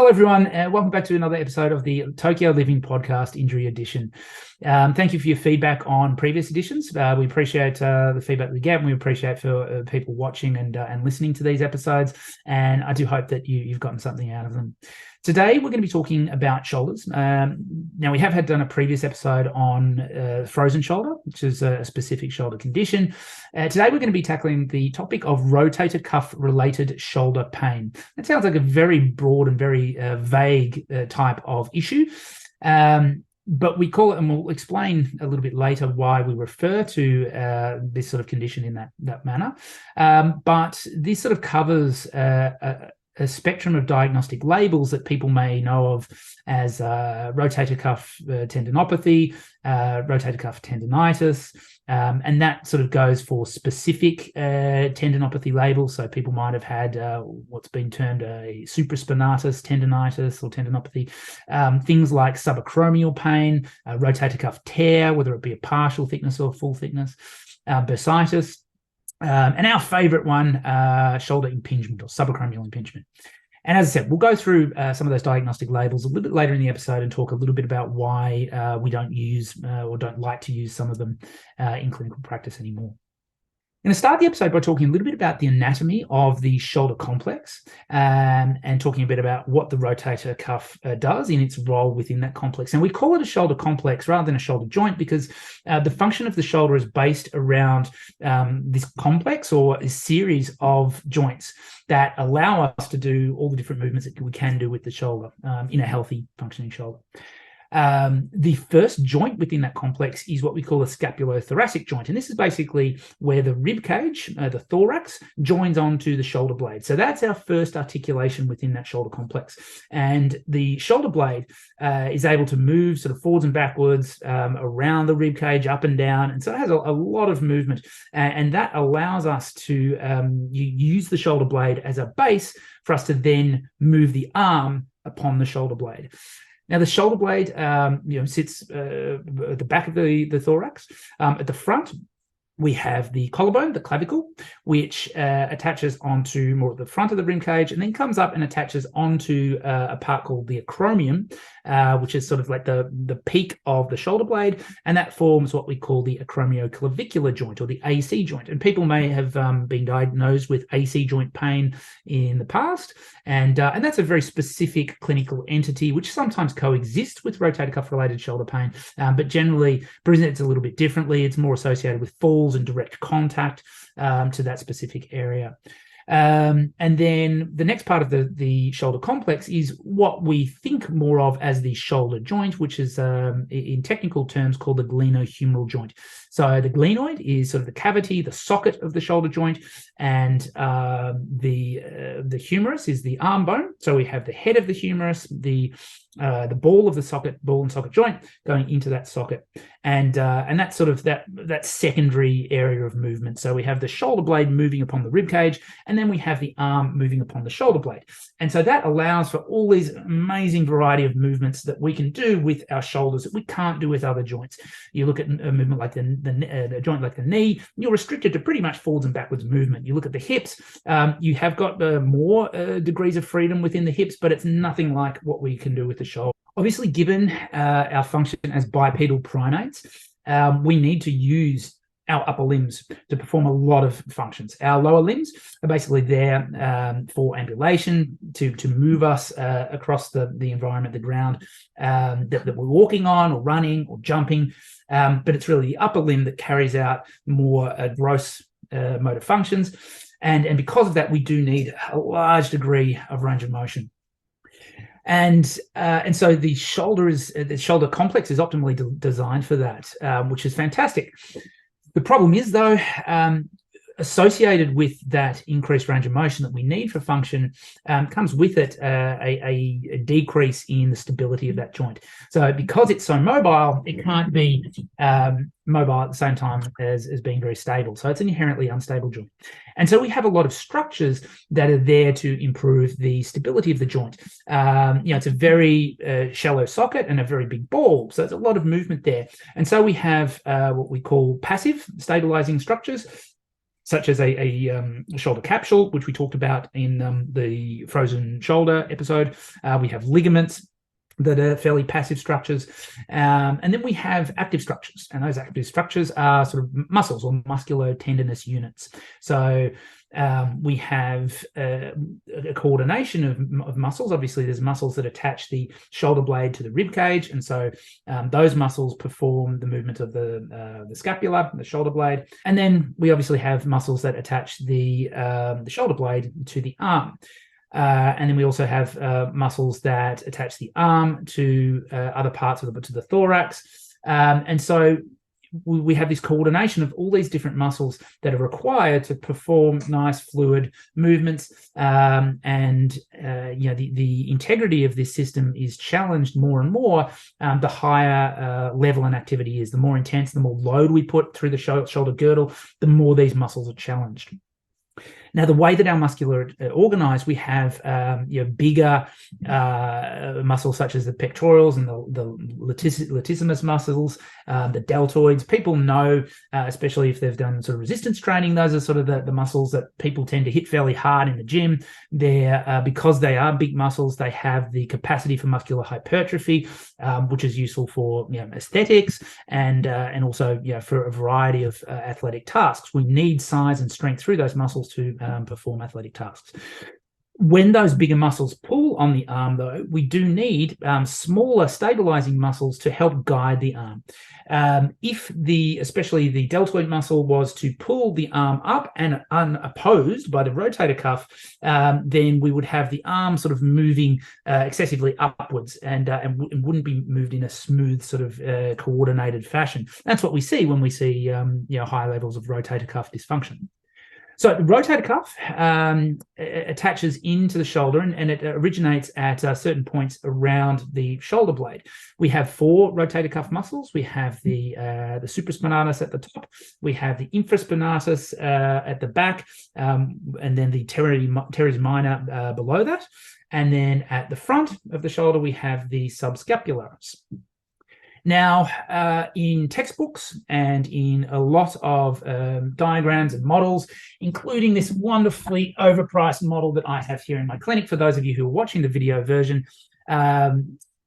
Hello, everyone. Welcome back to another episode of the Tokyo Living Podcast Injury Edition. Thank you for your feedback on previous editions. We appreciate the feedback we get, and we appreciate for people watching and listening to these episodes. And I do hope that you've gotten something out of them. Today, we're going to be talking about shoulders. Now, we have done a previous episode on frozen shoulder, which is a specific shoulder condition. Today, we're going to be tackling the topic of rotator cuff-related shoulder pain. That sounds like a very broad and very vague type of issue. But we call it, and we'll explain a little bit later why we refer to this sort of condition in that manner. But this sort of covers a spectrum of diagnostic labels that people may know of as rotator cuff tendinopathy, rotator cuff tendinitis, and that sort of goes for specific tendinopathy labels. So people might have had what's been termed a supraspinatus tendinitis or tendinopathy, things like subacromial pain, rotator cuff tear, whether it be a partial thickness or full thickness, bursitis, and our favorite one, shoulder impingement or subacromial impingement. And as I said, we'll go through some of those diagnostic labels a little bit later in the episode and talk a little bit about why we don't use or don't like to use some of them in clinical practice anymore. I'm going to start the episode by talking a little bit about the anatomy of the shoulder complex and talking a bit about what the rotator cuff does in its role within that complex. And we call it a shoulder complex rather than a shoulder joint because the function of the shoulder is based around this complex or a series of joints that allow us to do all the different movements that we can do with the shoulder in a healthy functioning shoulder. The first joint within that complex is what we call a scapulothoracic joint. And this is basically where the rib cage, the thorax, joins onto the shoulder blade. So that's our first articulation within that shoulder complex. And the shoulder blade is able to move sort of forwards and backwards around the rib cage, up and down. And so it has a lot of movement. And that allows us to use the shoulder blade as a base for us to then move the arm upon the shoulder blade. Now, the shoulder blade, sits at the back of the thorax. At the front, we have the collarbone, the clavicle, which attaches onto more at the front of the rib cage and then comes up and attaches onto a part called the acromion, which is sort of like the peak of the shoulder blade, and that forms what we call the acromioclavicular joint or the AC joint. And people may have been diagnosed with AC joint pain in the past, and that's a very specific clinical entity which sometimes coexists with rotator cuff-related shoulder pain, but generally presents a little bit differently. It's more associated with falls and direct contact to that specific area. And then the next part of the shoulder complex is what we think more of as the shoulder joint, which is in technical terms called the glenohumeral joint. So the glenoid is sort of the cavity, the socket of the shoulder joint, and the humerus is the arm bone. So we have the head of the humerus, the ball and socket joint going into that socket, and that's sort of that secondary area of movement. So we have the shoulder blade moving upon the rib cage, and then we have the arm moving upon the shoulder blade, and so that allows for all these amazing variety of movements that we can do with our shoulders that we can't do with other joints. You look at a movement like the joint like the knee, you're restricted to pretty much forwards and backwards movement. You look at the hips, you have got more degrees of freedom within the hips, but it's nothing like what we can do with the shoulder. Obviously, given our function as bipedal primates, we need to use our upper limbs to perform a lot of functions. Our lower limbs are basically there for ambulation, to move us across the environment, the ground that we're walking on or running or jumping. But it's really the upper limb that carries out more gross motor functions. And because of that, we do need a large degree of range of motion. And so the shoulder complex is optimally designed for that, which is fantastic. The problem is, though, associated with that increased range of motion that we need for function comes with it a decrease in the stability of that joint. So because it's so mobile, it can't be mobile at the same time as being very stable. So it's an inherently unstable joint. And so we have a lot of structures that are there to improve the stability of the joint. It's a very shallow socket and a very big ball. So there's a lot of movement there. And so we have what we call passive stabilizing structures. such as a shoulder capsule, which we talked about in the frozen shoulder episode. We have ligaments that are fairly passive structures. And then we have active structures, and those active structures are sort of muscles or musculotendinous units. So we have a coordination of muscles. Obviously, there's muscles that attach the shoulder blade to the rib cage, and so those muscles perform the movement of the scapula, the shoulder blade. And then we obviously have muscles that attach the shoulder blade to the arm. And then we also have muscles that attach the arm to other parts of to the thorax. And so we have this coordination of all these different muscles that are required to perform nice fluid movements. The integrity of this system is challenged more and more the higher level an activity is. The more intense, the more load we put through the shoulder girdle, the more these muscles are challenged. Now, the way that our muscular organized, we have bigger muscles such as the pectorals and the latissimus muscles, the deltoids. People know, especially if they've done sort of resistance training, those are sort of the muscles that people tend to hit fairly hard in the gym. They're because they are big muscles, they have the capacity for muscular hypertrophy, which is useful for aesthetics and also for a variety of athletic tasks. We need size and strength through those muscles to perform athletic tasks. When those bigger muscles pull on the arm, though, we do need smaller stabilizing muscles to help guide the arm. If especially the deltoid muscle was to pull the arm up and unopposed by the rotator cuff, then we would have the arm sort of moving excessively upwards and wouldn't be moved in a smooth sort of coordinated fashion. That's what we see when we see high levels of rotator cuff dysfunction. So the rotator cuff attaches into the shoulder and it originates at certain points around the shoulder blade. We have 4 rotator cuff muscles. We have the supraspinatus at the top. We have the infraspinatus at the back, and then the teres minor below that. And then at the front of the shoulder, we have the subscapularis. Now, in textbooks and in a lot of diagrams and models, including this wonderfully overpriced model that I have here in my clinic, for those of you who are watching the video version,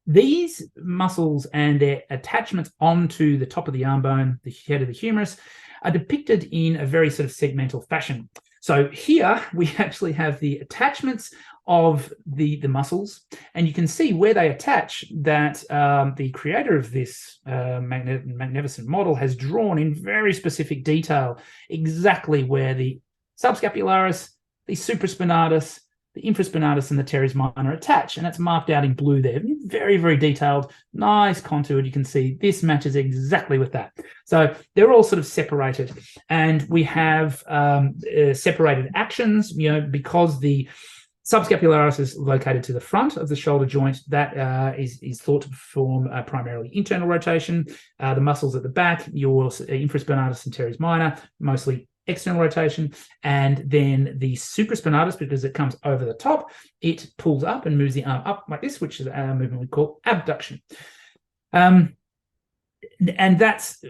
these muscles and their attachments onto the top of the arm bone, the head of the humerus, are depicted in a very sort of segmental fashion. So here we actually have the attachments of the muscles, and you can see where they attach that the creator of this magnificent model has drawn in very specific detail exactly where the subscapularis, the supraspinatus, the infraspinatus, and the teres minor attach, and that's marked out in blue there. Very, very detailed, nice contoured. You can see this matches exactly with that. So they're all sort of separated, and we have separated actions, because the subscapularis is located to the front of the shoulder joint. That is thought to perform primarily internal rotation. The muscles at the back, your infraspinatus and teres minor, mostly external rotation. And then the supraspinatus, because it comes over the top, it pulls up and moves the arm up like this, which is a movement we call abduction. And that's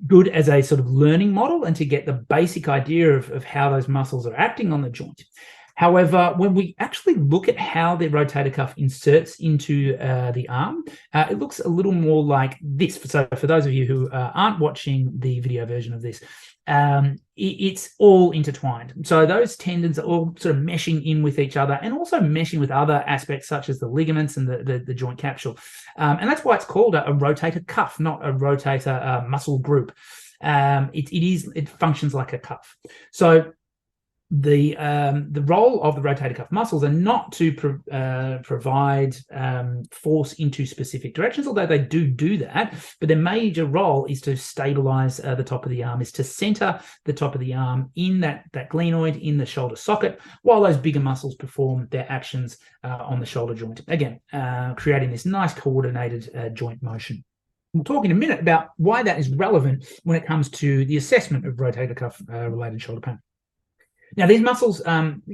good as a sort of learning model and to get the basic idea of how those muscles are acting on the joint. However, when we actually look at how the rotator cuff inserts into the arm, it looks a little more like this. So for those of you who aren't watching the video version of this, it's all intertwined. So those tendons are all sort of meshing in with each other and also meshing with other aspects such as the ligaments and the joint capsule. And that's why it's called a rotator cuff, not a rotator muscle group. It functions like a cuff. So the role of the rotator cuff muscles are not to provide force into specific directions, although they do that, but their major role is to stabilize the top of the arm, is to center the top of the arm in that glenoid in the shoulder socket, while those bigger muscles perform their actions on the shoulder joint, again creating this nice coordinated joint motion. We'll talk in a minute about why that is relevant when it comes to the assessment of rotator cuff related shoulder pain. Now, these muscles,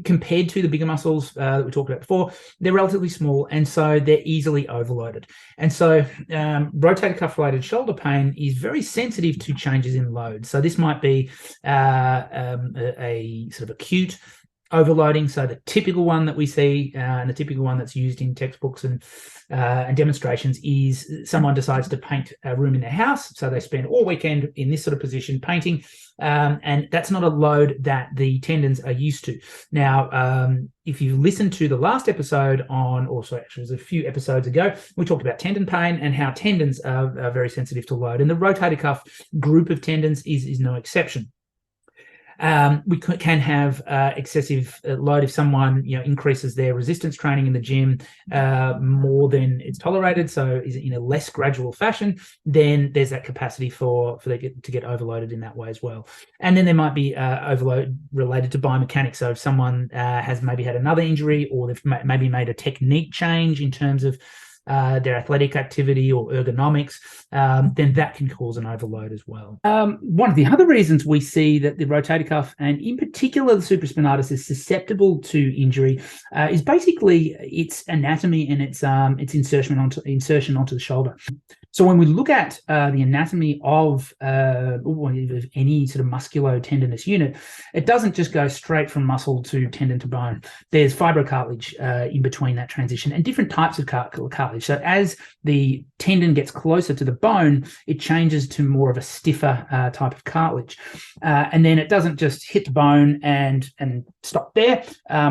compared to the bigger muscles that we talked about before, they're relatively small, and so they're easily overloaded. And so rotator cuff-related shoulder pain is very sensitive to changes in load. So this might be a sort of acute overloading. So the typical one that we see, and the typical one that's used in textbooks and demonstrations, is someone decides to paint a room in their house. So they spend all weekend in this sort of position painting, and that's not a load that the tendons are used to. Now, if you listen to the last episode on, also actually it was a few episodes ago, we talked about tendon pain and how tendons are very sensitive to load, and the rotator cuff group of tendons is no exception. We can have excessive load if someone increases their resistance training in the gym more than it's tolerated, so is in a less gradual fashion, then there's that capacity for them to get overloaded in that way as well. And then there might be overload related to biomechanics. So if someone has maybe had another injury, or they've maybe made a technique change in terms of their athletic activity or ergonomics, then that can cause an overload as well. One of the other reasons we see that the rotator cuff, and in particular the supraspinatus, is susceptible to injury is basically its anatomy and its insertion onto the shoulder. So when we look at the anatomy of any sort of musculotendinous unit, it doesn't just go straight from muscle to tendon to bone. There's fibrocartilage in between that transition, and different types of cartilage. So as the tendon gets closer to the bone, it changes to more of a stiffer type of cartilage. And then it doesn't just hit the bone and stop there.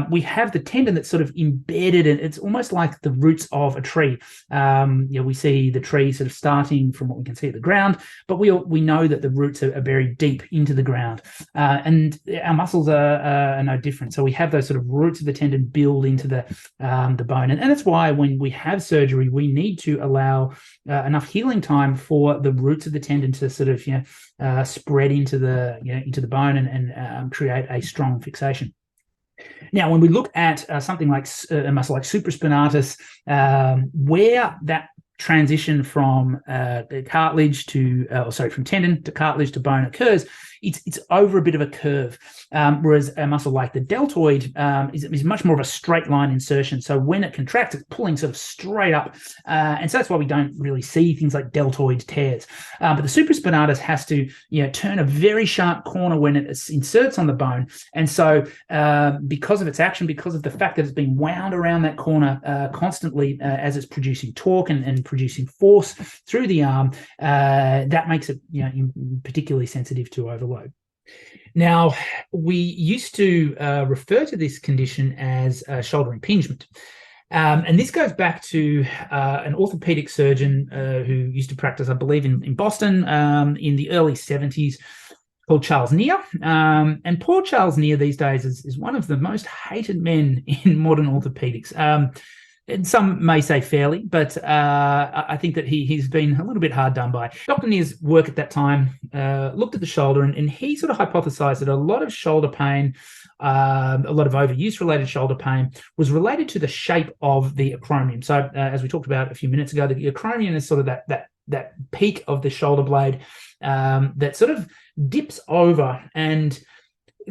We have the tendon that's sort of embedded, and it's almost like the roots of a tree. We see the tree sort of starting from what we can see at the ground, but we know that the roots are buried deep into the ground, and our muscles are no different. So we have those sort of roots of the tendon build into the bone, and that's why when we have surgery, we need to allow enough healing time for the roots of the tendon to sort of spread into the bone and create a strong fixation. Now, when we look at something like a muscle like supraspinatus, where that transition from cartilage to, from tendon to cartilage to bone occurs, it's over a bit of a curve, whereas a muscle like the deltoid is much more of a straight line insertion. So when it contracts, it's pulling sort of straight up, and so that's why we don't really see things like deltoid tears. But the supraspinatus has to turn a very sharp corner when it inserts on the bone, and so because of its action, because of the fact that it's being wound around that corner constantly as it's producing torque and producing force through the arm, that makes it particularly sensitive to overload. Now, we used to refer to this condition as shoulder impingement. And this goes back to an orthopedic surgeon who used to practice, I believe, in Boston in the early 70s, called Charles Neer. And poor Charles Neer these days is one of the most hated men in modern orthopedics. And some may say fairly, but I think that he's been a little bit hard done by. Dr. Neer's work at that time looked at the shoulder, and he sort of hypothesized that a lot of shoulder pain, a lot of overuse-related shoulder pain, was related to the shape of the acromion. So as we talked about a few minutes ago, the acromion is sort of that peak of the shoulder blade that sort of dips over and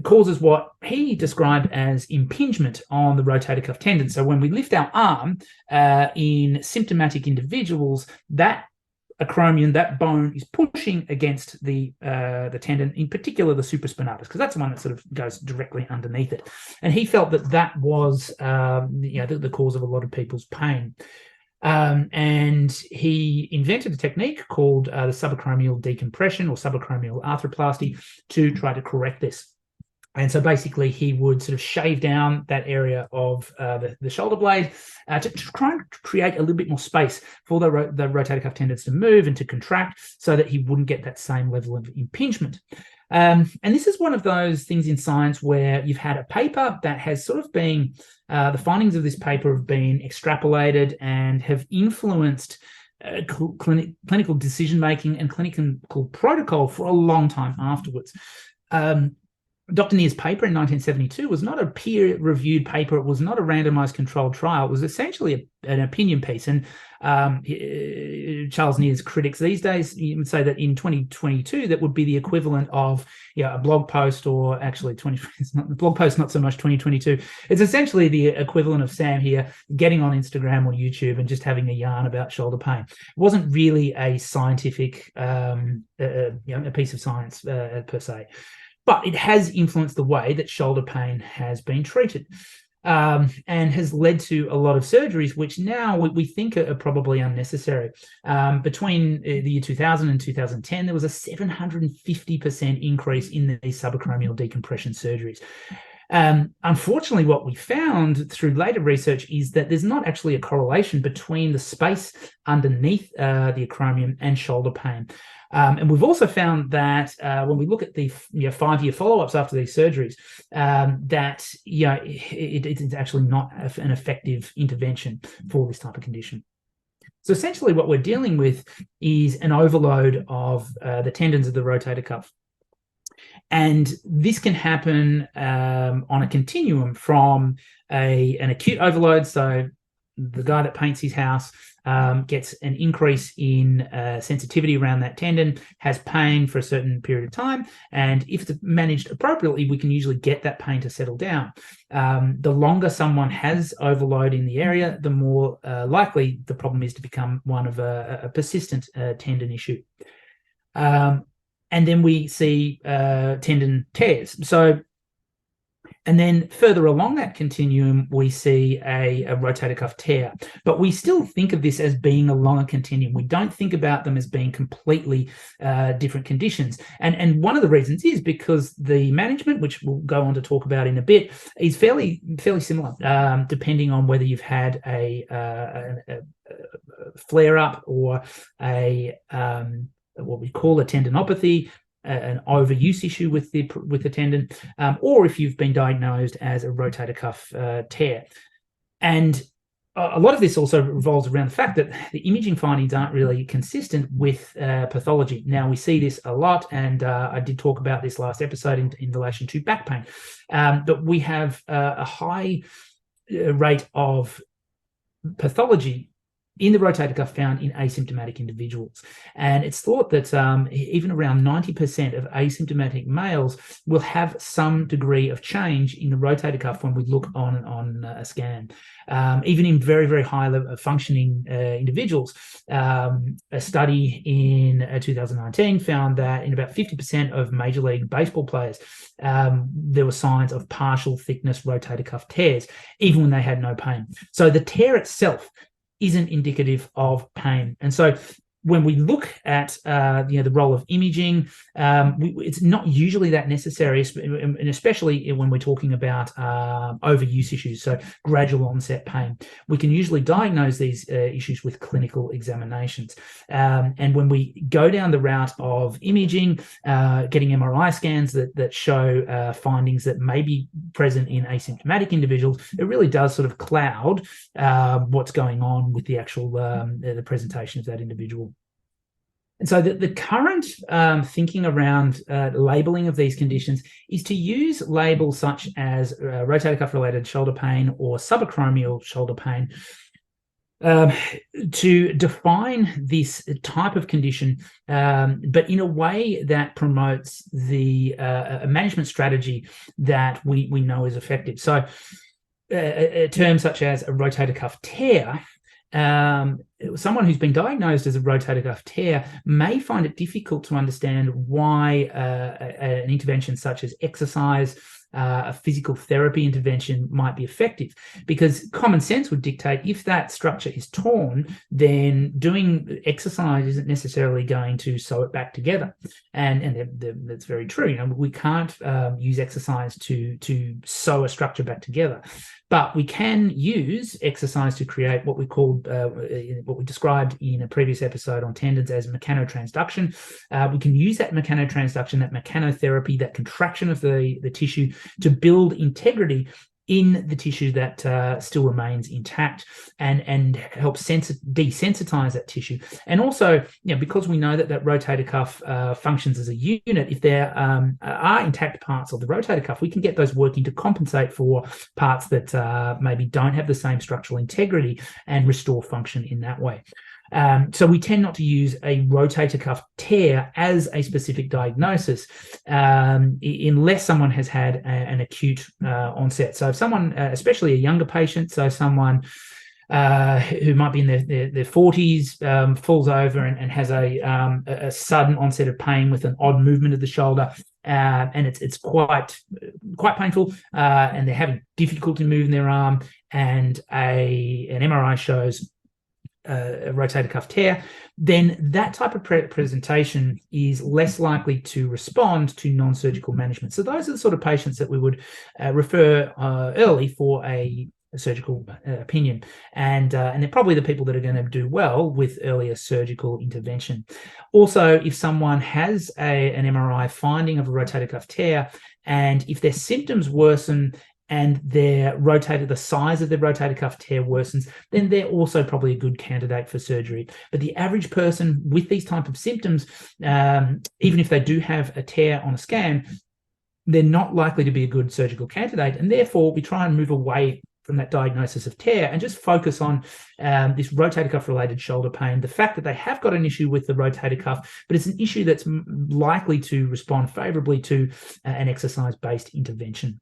causes what he described as impingement on the rotator cuff tendon. So when we lift our arm in symptomatic individuals, that acromion, that bone, is pushing against the tendon, in particular the supraspinatus, because that's the one that sort of goes directly underneath it. And he felt that was the cause of a lot of people's pain. And he invented a technique called the subacromial decompression or subacromial arthroplasty to try to correct this. And so basically he would sort of shave down that area of the shoulder blade to try and create a little bit more space for the rotator cuff tendons to move and to contract, so that he wouldn't get that same level of impingement. And this is one of those things in science where you've had a paper that has sort of been, the findings of this paper have been extrapolated and have influenced clinical decision-making and clinical protocol for a long time afterwards. Dr. Neer's paper in 1972 was not a peer-reviewed paper. It was not a randomized controlled trial. It was essentially an opinion piece. And Charles Neer's critics these days, you would say that in 2022, that would be the equivalent of a blog post, or actually the blog post, not so much 2022. It's essentially the equivalent of Sam here getting on Instagram or YouTube and just having a yarn about shoulder pain. It wasn't really a scientific, a piece of science per se. But it has influenced the way that shoulder pain has been treated, and has led to a lot of surgeries, which now we think are probably unnecessary. Between the year 2000 and 2010, there was a 750% increase in these subacromial decompression surgeries. Unfortunately, what we found through later research is that there's not actually a correlation between the space underneath the acromion and shoulder pain. And we've also found that when we look at the 5-year follow-ups after these surgeries, that it's actually not an effective intervention for this type of condition. So essentially what we're dealing with is an overload of the tendons of the rotator cuff. And this can happen on a continuum from an acute overload. So the guy that paints his house gets an increase in sensitivity around that tendon, has pain for a certain period of time, and if it's managed appropriately, we can usually get that pain to settle down. The longer someone has overload in the area, the more likely the problem is to become one of a persistent tendon issue. And then we see tendon tears. And then further along that continuum, we see a rotator cuff tear. But we still think of this as being along a continuum. We don't think about them as being completely different conditions. And one of the reasons is because the management, which we'll go on to talk about in a bit, is fairly similar, depending on whether you've had a flare-up or what we call a tendinopathy, an overuse issue with the tendon, or if you've been diagnosed as a rotator cuff tear. And a lot of this also revolves around the fact that the imaging findings aren't really consistent with pathology. Now, we see this a lot, and I did talk about this last episode in relation to back pain, that we have a high rate of pathology in the rotator cuff found in asymptomatic individuals. And it's thought that even around 90% of asymptomatic males will have some degree of change in the rotator cuff when we look on a scan. Even in very, very high level functioning individuals. A study in 2019 found that in about 50% of Major League Baseball players, there were signs of partial thickness rotator cuff tears, even when they had no pain. So the tear itself isn't indicative of pain. And so when we look at the role of imaging, it's not usually that necessary, and especially when we're talking about overuse issues, so gradual onset pain. We can usually diagnose these issues with clinical examinations. And when we go down the route of imaging, getting MRI scans that show findings that may be present in asymptomatic individuals, it really does sort of cloud what's going on with the actual the presentation of that individual. And so the current thinking around labeling of these conditions is to use labels such as rotator cuff-related shoulder pain or subacromial shoulder pain to define this type of condition, but in a way that promotes the management strategy that we know is effective. So a term such as a rotator cuff tear, someone who's been diagnosed as a rotator cuff tear may find it difficult to understand why an intervention such as exercise, a physical therapy intervention might be effective, because common sense would dictate if that structure is torn, then doing exercise isn't necessarily going to sew it back together. And that's very true. We can't use exercise to sew a structure back together. But we can use exercise to create what we called, what we described in a previous episode on tendons as mechanotransduction. We can use that mechanotransduction, that mechanotherapy, that contraction of the tissue to build integrity in the tissue that still remains intact, and help desensitize that tissue. And also, because we know that rotator cuff functions as a unit, if there are intact parts of the rotator cuff, we can get those working to compensate for parts that maybe don't have the same structural integrity and restore function in that way. So we tend not to use a rotator cuff tear as a specific diagnosis unless someone has had an acute onset. So if someone, especially a younger patient, so someone who might be in their 40s, falls over and has a sudden onset of pain with an odd movement of the shoulder, and it's quite painful, and they're having difficulty moving their arm, and an MRI shows a rotator cuff tear, then that type of presentation is less likely to respond to non-surgical management. So those are the sort of patients that we would refer early for a surgical opinion, and they're probably the people that are going to do well with earlier surgical intervention. Also, if someone has an MRI finding of a rotator cuff tear, and if their symptoms worsen and the size of their rotator cuff tear worsens, then they're also probably a good candidate for surgery. But the average person with these type of symptoms, even if they do have a tear on a scan, they're not likely to be a good surgical candidate, and therefore we try and move away from that diagnosis of tear and just focus on this rotator cuff related shoulder pain, the fact that they have got an issue with the rotator cuff, but it's an issue that's likely to respond favorably to an exercise-based intervention.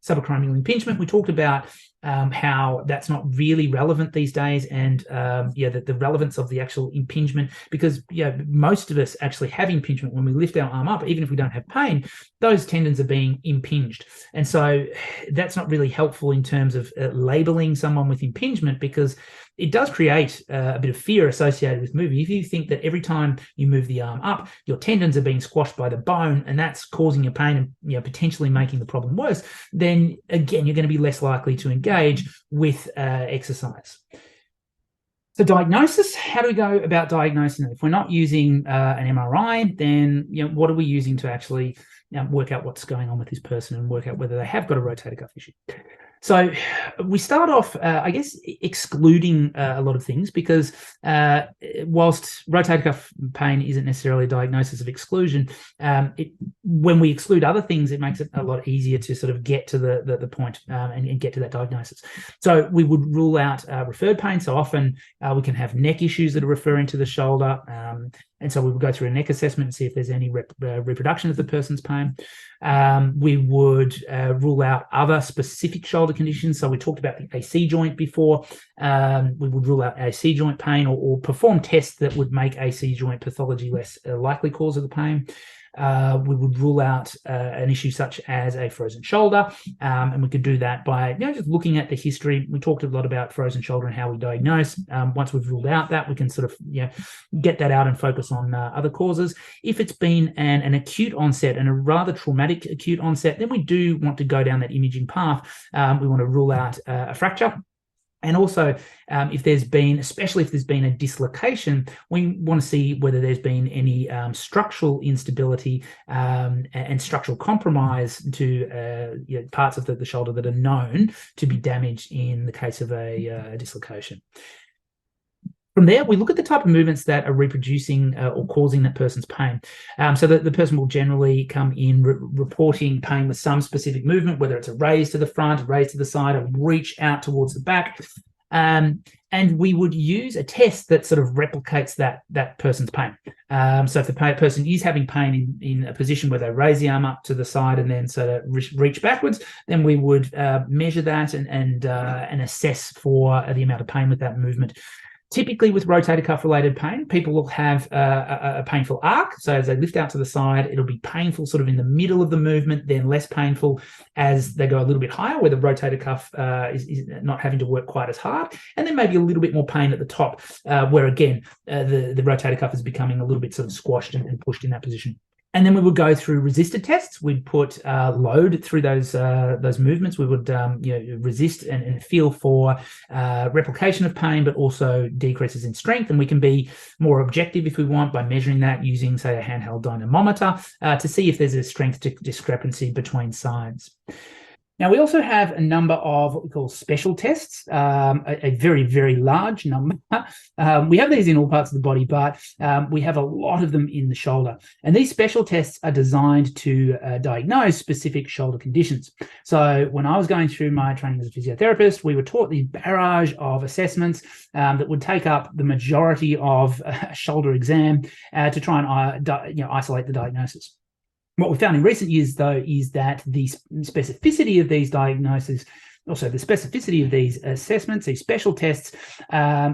Subacromial impingement, we talked about how that's not really relevant these days, and the relevance of the actual impingement, because most of us actually have impingement when we lift our arm up. Even if we don't have pain, those tendons are being impinged, and so that's not really helpful in terms of labeling someone with impingement, because it does create a bit of fear associated with moving. If you think that every time you move the arm up, your tendons are being squashed by the bone, and that's causing you pain and potentially making the problem worse, then again, you're going to be less likely to engage with exercise. So diagnosis, how do we go about diagnosing it? If we're not using an MRI, then what are we using to actually work out what's going on with this person and work out whether they have got a rotator cuff issue? So we start off, excluding a lot of things, because whilst rotator cuff pain isn't necessarily a diagnosis of exclusion, when we exclude other things, it makes it a lot easier to sort of get to the point and get to that diagnosis. So we would rule out referred pain. So often we can have neck issues that are referring to the shoulder. And so we would go through a neck assessment and see if there's any reproduction of the person's pain. We would rule out other specific shoulder conditions. So we talked about the AC joint before. We would rule out AC joint pain, or perform tests that would make AC joint pathology less likely cause of the pain. We would rule out an issue such as a frozen shoulder, and we could do that by just looking at the history. We talked a lot about frozen shoulder and how we diagnose. Once we've ruled out that, we can sort of get that out and focus on other causes. If it's been an acute onset and a rather traumatic acute onset, then we do want to go down that imaging path. We want to rule out a fracture. And also, especially if there's been a dislocation, we want to see whether there's been any structural instability and structural compromise to parts of the shoulder that are known to be damaged in the case of a dislocation. From there, we look at the type of movements that are reproducing or causing that person's pain. So that the person will generally come in reporting pain with some specific movement, whether it's a raise to the front, a raise to the side, a reach out towards the back. And we would use a test that sort of replicates that person's pain. So if the person is having pain in a position where they raise the arm up to the side and then sort of reach backwards, then we would measure that and assess for the amount of pain with that movement. Typically with rotator cuff related pain, people will have a painful arc. So as they lift out to the side, it'll be painful sort of in the middle of the movement, then less painful as they go a little bit higher, where the rotator cuff is not having to work quite as hard. And then maybe a little bit more pain at the top, where again, the rotator cuff is becoming a little bit sort of squashed and pushed in that position. And then we would go through resisted tests. We'd put load through those movements. We would resist and feel for replication of pain, but also decreases in strength. And we can be more objective if we want by measuring that using, say, a handheld dynamometer to see if there's a strength discrepancy between sides. Now, we also have a number of what we call special tests, a very, very large number. We have these in all parts of the body, but we have a lot of them in the shoulder. And these special tests are designed to diagnose specific shoulder conditions. So when I was going through my training as a physiotherapist, we were taught the barrage of assessments that would take up the majority of a shoulder exam to try and isolate the diagnosis. What we found in recent years, though, is that the specificity of these diagnoses, also the specificity of these assessments, these special tests,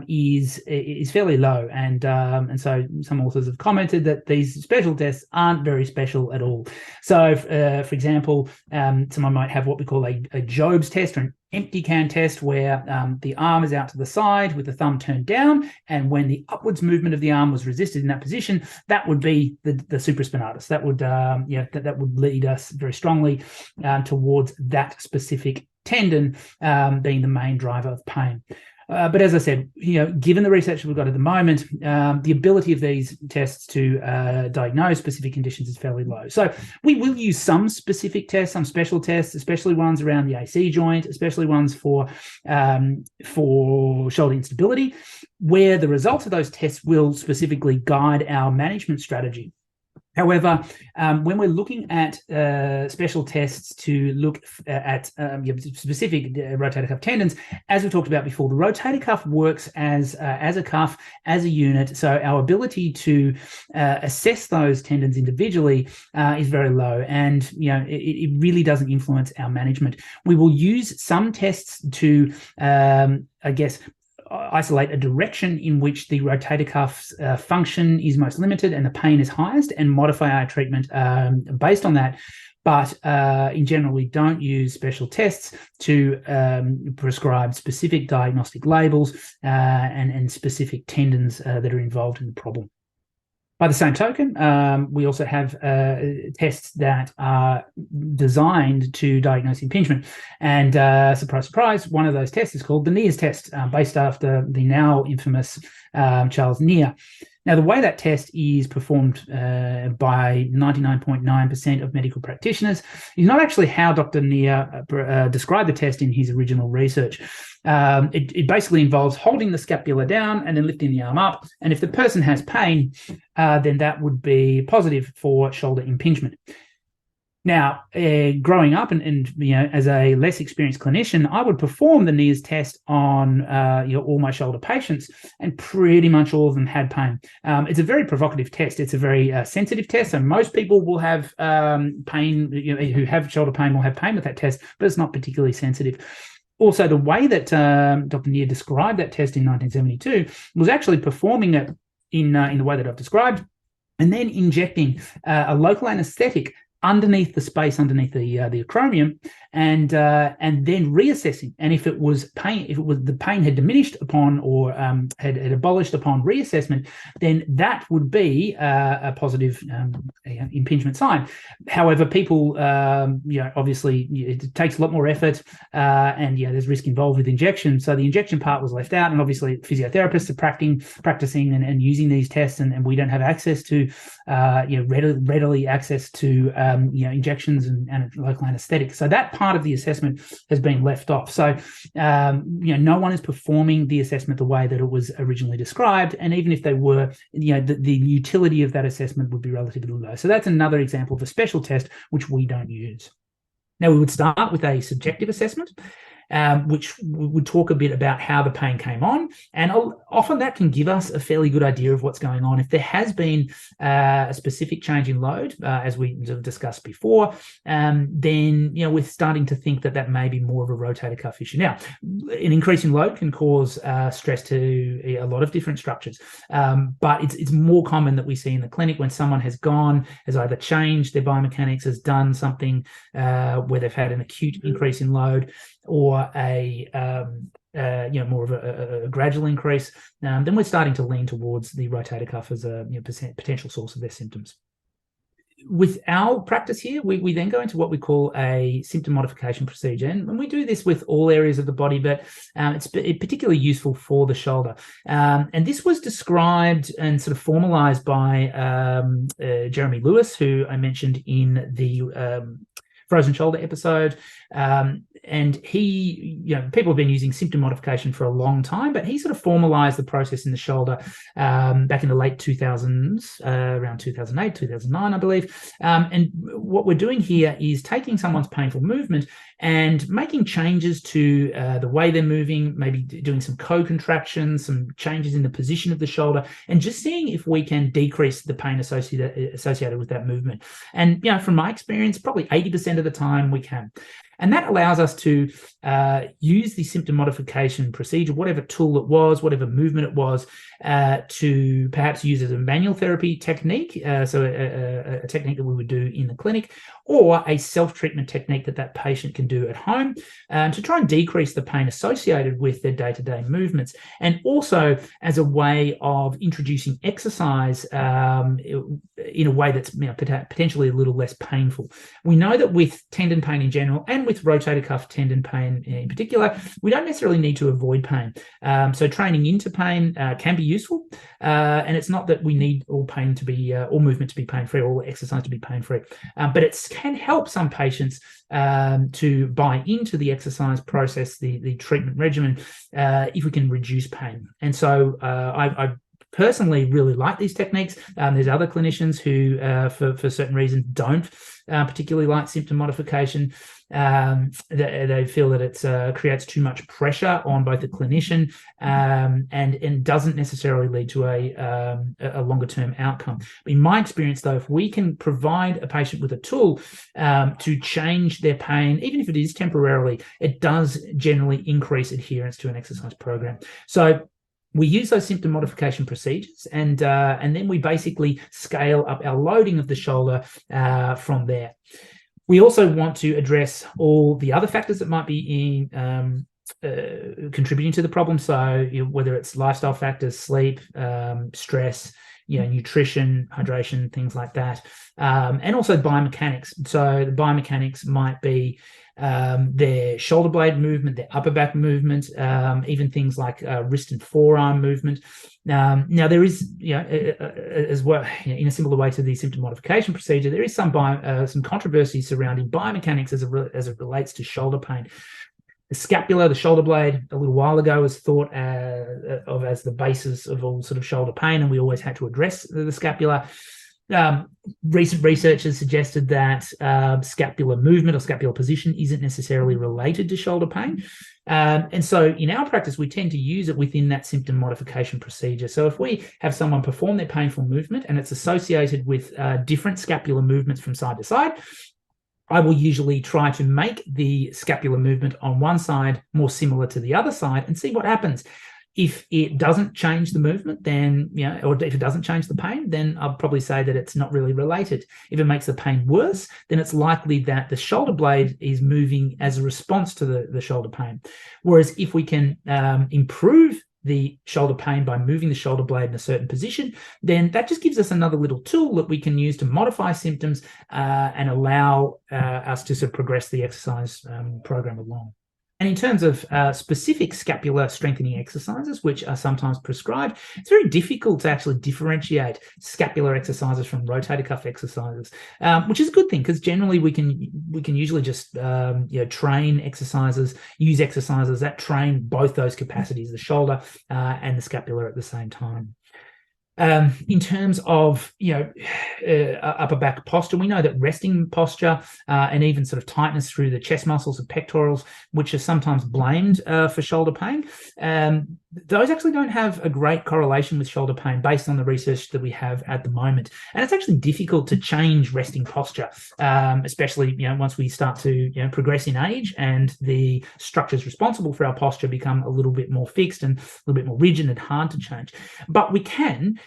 is fairly low, and so some authors have commented that these special tests aren't very special at all. So, for example, someone might have what we call a Job's test, or an empty can test, where the arm is out to the side with the thumb turned down, and when the upwards movement of the arm was resisted in that position, that would be the supraspinatus. That would that would lead us very strongly towards that specific tendon being the main driver of pain. But as I said, given the research we've got at the moment, the ability of these tests to diagnose specific conditions is fairly low. So we will use some specific tests, some special tests, especially ones around the AC joint, especially ones for shoulder instability, where the results of those tests will specifically guide our management strategy. However, when we're looking at special tests to look at specific rotator cuff tendons, as we talked about before, the rotator cuff works as a cuff, as a unit. So our ability to assess those tendons individually is very low, and it really doesn't influence our management. We will use some tests to, isolate a direction in which the rotator cuff's function is most limited and the pain is highest, and modify our treatment based on that. But in general, we don't use special tests to prescribe specific diagnostic labels and specific tendons that are involved in the problem. By the same token, we also have tests that are designed to diagnose impingement. And surprise, surprise, one of those tests is called the Neer's test, based after the now infamous Charles Neer. Now, the way that test is performed by 99.9% of medical practitioners is not actually how Dr. Neer described the test in his original research. It basically involves holding the scapula down and then lifting the arm up. And if the person has pain, then that would be positive for shoulder impingement. Now, growing up and as a less experienced clinician, I would perform the Neer's test on all my shoulder patients, and pretty much all of them had pain. It's a very provocative test. It's a very sensitive test, so most people will have pain. Who have shoulder pain will have pain with that test, but it's not particularly sensitive. Also, the way that Dr. Neer described that test in 1972 was actually performing it in the way that I've described, and then injecting a local anesthetic underneath the space underneath the acromion, and then reassessing. And if the pain had diminished upon or had abolished upon reassessment, then that would be a positive impingement sign. However, people, obviously it takes a lot more effort, and there's risk involved with injection. So the injection part was left out, and obviously physiotherapists are practicing and using these tests, and we don't have access to readily access to injections and local anesthetic. So that part of the assessment has been left off. So, no one is performing the assessment the way that it was originally described. And even if they were, the utility of that assessment would be relatively low. So that's another example of a special test which we don't use. Now, we would start with a subjective assessment, which would talk a bit about how the pain came on, and often that can give us a fairly good idea of what's going on. If there has been a specific change in load, as we discussed before, then we're starting to think that may be more of a rotator cuff issue. Now, an increase in load can cause stress to a lot of different structures, but it's more common that we see in the clinic when someone has either changed their biomechanics, has done something where they've had an acute increase in load, or more of a gradual increase, then we're starting to lean towards the rotator cuff as a potential source of their symptoms. With our practice here, we then go into what we call a symptom modification procedure, and we do this with all areas of the body, but it's particularly useful for the shoulder. And this was described and sort of formalized by Jeremy Lewis, who I mentioned in the frozen shoulder episode. And he, people have been using symptom modification for a long time, but he sort of formalized the process in the shoulder back in the late 2000s, around 2008, 2009, I believe. And what we're doing here is taking someone's painful movement and making changes to the way they're moving, maybe doing some co-contractions, some changes in the position of the shoulder, and just seeing if we can decrease the pain associated with that movement. And, from my experience, probably 80% of the time we can. And that allows us to use the symptom modification procedure, whatever tool it was, whatever movement it was, to perhaps use as a manual therapy technique, so a technique that we would do in the clinic, or a self-treatment technique that patient can do at home to try and decrease the pain associated with their day-to-day movements, and also as a way of introducing exercise in a way that's potentially a little less painful. We know that with tendon pain in general, and with rotator cuff tendon pain in particular, we don't necessarily need to avoid pain. So training into pain can be useful, and it's not that we need all pain to be, all movement to be pain-free, all exercise to be pain-free, but it can help some patients to buy into the exercise process, the treatment regimen, if we can reduce pain. And so I personally really like these techniques. There's other clinicians who, for certain reasons, don't particularly like symptom modification. They feel that it creates too much pressure on both the clinician and doesn't necessarily lead to a longer-term outcome. In my experience, though, if we can provide a patient with a tool to change their pain, even if it is temporarily, it does generally increase adherence to an exercise program. So we use those symptom modification procedures, and then we basically scale up our loading of the shoulder from there. We also want to address all the other factors that might be contributing to the problem. So whether it's lifestyle factors, sleep, stress, nutrition, hydration, things like that, and also biomechanics. So the biomechanics might be their shoulder blade movement, their upper back movement, even things like wrist and forearm movement. Now there is, as well, in a similar way to the symptom modification procedure, there is some controversy surrounding biomechanics as it relates to shoulder pain. The scapula, the shoulder blade, a little while ago was thought of as the basis of all sort of shoulder pain, and we always had to address the scapula. Recent research has suggested that scapular movement or scapular position isn't necessarily related to shoulder pain. And so in our practice, we tend to use it within that symptom modification procedure. So if we have someone perform their painful movement and it's associated with different scapular movements from side to side, I will usually try to make the scapular movement on one side more similar to the other side and see what happens. If it doesn't change the movement, then, or if it doesn't change the pain, then I'll probably say that it's not really related. If it makes the pain worse, then it's likely that the shoulder blade is moving as a response to the shoulder pain. Whereas if we can improve the shoulder pain by moving the shoulder blade in a certain position, then that just gives us another little tool that we can use to modify symptoms and allow us to sort of progress the exercise program along. And in terms of specific scapular strengthening exercises, which are sometimes prescribed, it's very difficult to actually differentiate scapular exercises from rotator cuff exercises, which is a good thing because generally we can usually just train exercises, use exercises that train both those capacities, the shoulder and the scapula at the same time. In terms of upper back posture, we know that resting posture and even sort of tightness through the chest muscles and pectorals, which are sometimes blamed for shoulder pain, those actually don't have a great correlation with shoulder pain based on the research that we have at the moment. And it's actually difficult to change resting posture, especially once we start to progress in age and the structures responsible for our posture become a little bit more fixed and a little bit more rigid and hard to change. But we can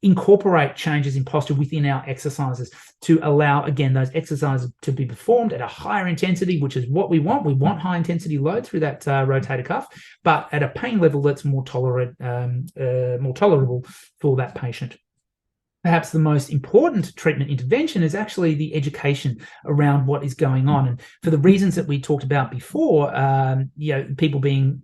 incorporate changes in posture within our exercises to allow, again, those exercises to be performed at a higher intensity, which is what we want. We want high intensity load through that rotator cuff, but at a pain level that's more tolerable for that patient. Perhaps the most important treatment intervention is actually the education around what is going on. And for the reasons that we talked about before, people being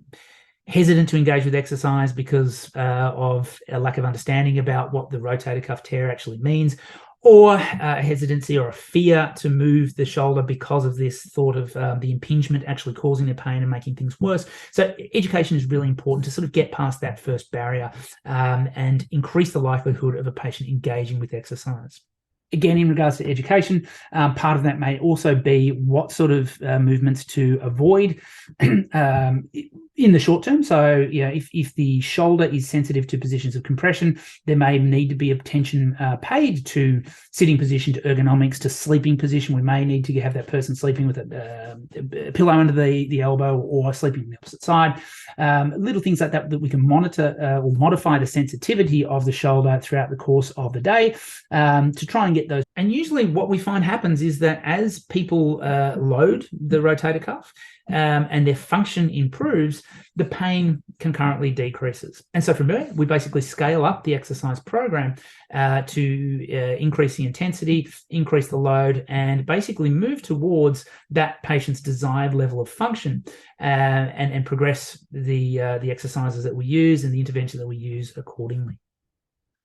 hesitant to engage with exercise because of a lack of understanding about what the rotator cuff tear actually means, or a hesitancy or a fear to move the shoulder because of this thought of the impingement actually causing the pain and making things worse. So education is really important to sort of get past that first barrier and increase the likelihood of a patient engaging with exercise. Again, in regards to education, part of that may also be what sort of movements to avoid in the short term. So, if the shoulder is sensitive to positions of compression, there may need to be attention paid to sitting position, to ergonomics, to sleeping position. We may need to have that person sleeping with a pillow under the elbow or sleeping on the opposite side. Little things like that we can monitor or modify the sensitivity of the shoulder throughout the course of the day to try and get those. And usually what we find happens is that as people load the rotator cuff and their function improves, the pain concurrently decreases. And so from there, we basically scale up the exercise program to increase the intensity, increase the load, and basically move towards that patient's desired level of function and progress the exercises that we use and the intervention that we use accordingly.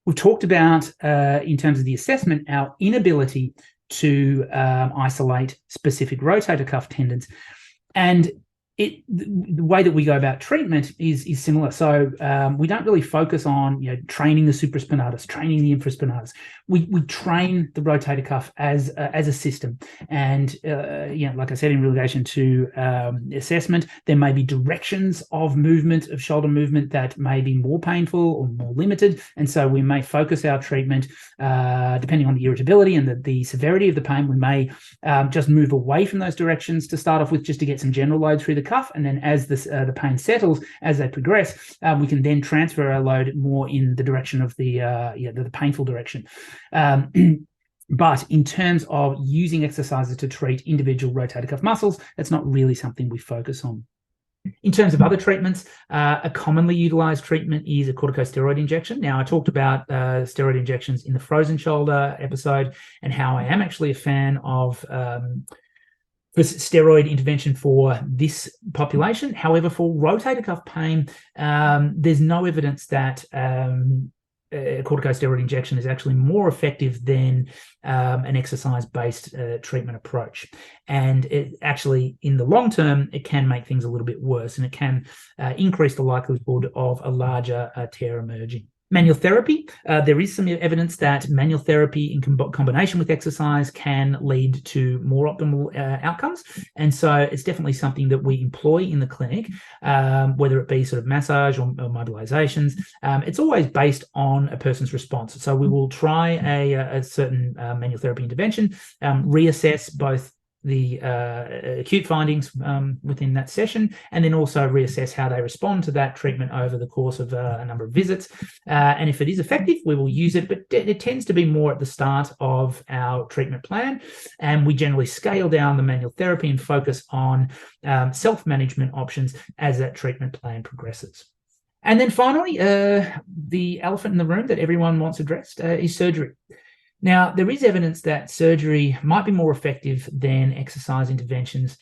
We've talked about, in terms of the assessment, our inability to isolate specific rotator cuff tendons. And the way that we go about treatment is similar. So we don't really focus on training the supraspinatus, training the infraspinatus. We train the rotator cuff as a system. And like I said, in relation to assessment, there may be directions of movement, of shoulder movement, that may be more painful or more limited. And so we may focus our treatment depending on the irritability and the severity of the pain. We may just move away from those directions to start off with, just to get some general load through the cuff, and then as the pain settles, as they progress, we can then transfer our load more in the direction of the painful direction. But in terms of using exercises to treat individual rotator cuff muscles, that's not really something we focus on. In terms of other treatments, a commonly utilized treatment is a corticosteroid injection. Now, I talked about steroid injections in the frozen shoulder episode and how I am actually a fan of for steroid intervention for this population. However, for rotator cuff pain, there's no evidence that corticosteroid injection is actually more effective than an exercise-based treatment approach. And it actually, in the long term, it can make things a little bit worse, and it can increase the likelihood of a larger tear emerging. Manual therapy, there is some evidence that manual therapy in combination with exercise can lead to more optimal outcomes. And so it's definitely something that we employ in the clinic, whether it be sort of massage or mobilizations. It's always based on a person's response. So we will try a certain manual therapy intervention, reassess both the acute findings within that session, and then also reassess how they respond to that treatment over the course of a number of visits. And if it is effective, we will use it, but it tends to be more at the start of our treatment plan. And we generally scale down the manual therapy and focus on self-management options as that treatment plan progresses. And then finally, the elephant in the room that everyone wants addressed is surgery. Now, there is evidence that surgery might be more effective than exercise interventions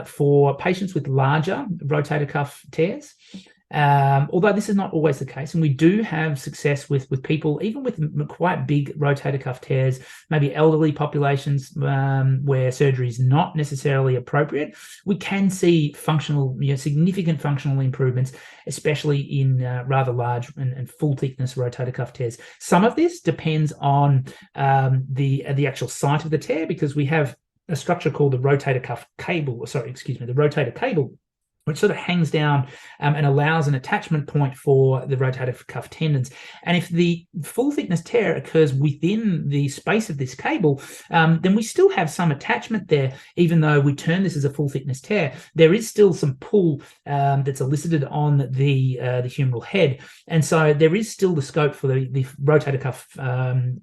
for patients with larger rotator cuff tears, although this is not always the case. And we do have success with people, even with quite big rotator cuff tears, maybe elderly populations where surgery is not necessarily appropriate. We can see significant functional improvements, especially in rather large and full thickness rotator cuff tears. Some of this depends on the actual site of the tear, because we have a structure called the rotator cable, which sort of hangs down and allows an attachment point for the rotator cuff tendons. And if the full thickness tear occurs within the space of this cable, then we still have some attachment there. Even though we term this as a full thickness tear, there is still some pull that's elicited on the humeral head. And so there is still the scope for the rotator cuff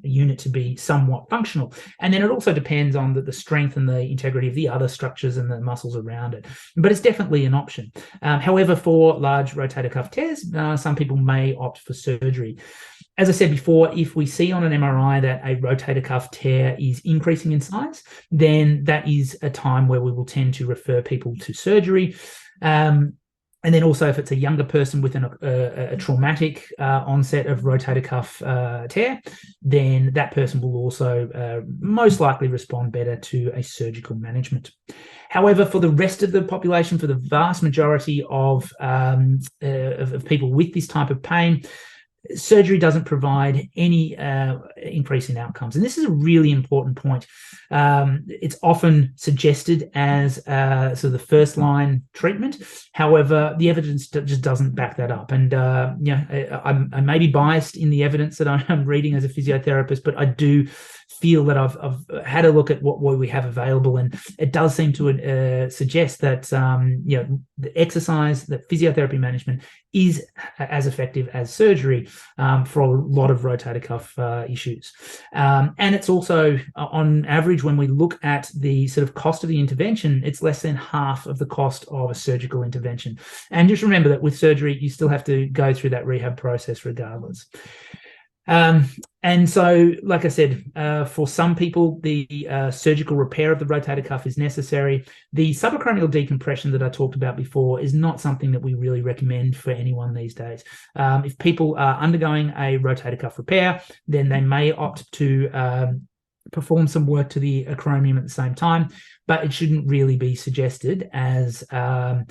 unit to be somewhat functional. And then it also depends on the strength and the integrity of the other structures and the muscles around it. But it's definitely an option. However, for large rotator cuff tears, some people may opt for surgery. As I said before, if we see on an MRI that a rotator cuff tear is increasing in size, then that is a time where we will tend to refer people to surgery. And then also if it's a younger person with a traumatic onset of rotator cuff tear, then that person will also most likely respond better to a surgical management. However, for the rest of the population, for the vast majority of people with this type of pain, surgery doesn't provide any increase in outcomes. And this is a really important point. It's often suggested as sort of the first line treatment. However, the evidence just doesn't back that up. And I may be biased in the evidence that I'm reading as a physiotherapist, but I do feel that I've had a look at what we have available, and it does seem to suggest that the exercise, that physiotherapy management is as effective as surgery for a lot of rotator cuff issues. And it's also, on average, when we look at the sort of cost of the intervention, it's less than half of the cost of a surgical intervention. And just remember that with surgery, you still have to go through that rehab process regardless. And so, like I said, for some people, the surgical repair of the rotator cuff is necessary. The subacromial decompression that I talked about before is not something that we really recommend for anyone these days. If people are undergoing a rotator cuff repair, then they may opt to perform some work to the acromion at the same time, but it shouldn't really be suggested as a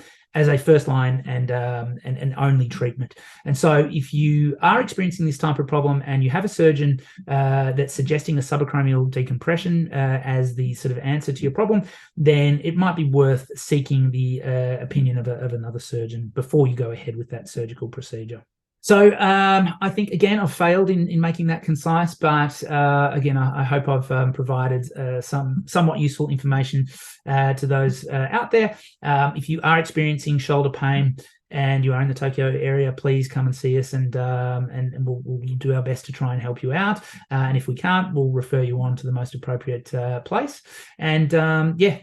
first line and only treatment. And so if you are experiencing this type of problem and you have a surgeon that's suggesting a subacromial decompression as the sort of answer to your problem, then it might be worth seeking the opinion of another surgeon before you go ahead with that surgical procedure. So I think, again, I've failed in making that concise, but again, I hope I've provided some somewhat useful information to those out there. If you are experiencing shoulder pain and you are in the Tokyo area, please come and see us, and we'll do our best to try and help you out. And if we can't, we'll refer you on to the most appropriate place. And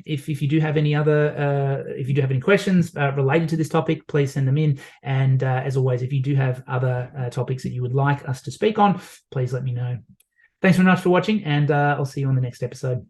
if you do have any questions related to this topic, please send them in. And as always, if you do have other topics that you would like us to speak on, please let me know. Thanks very much for watching, and I'll see you on the next episode.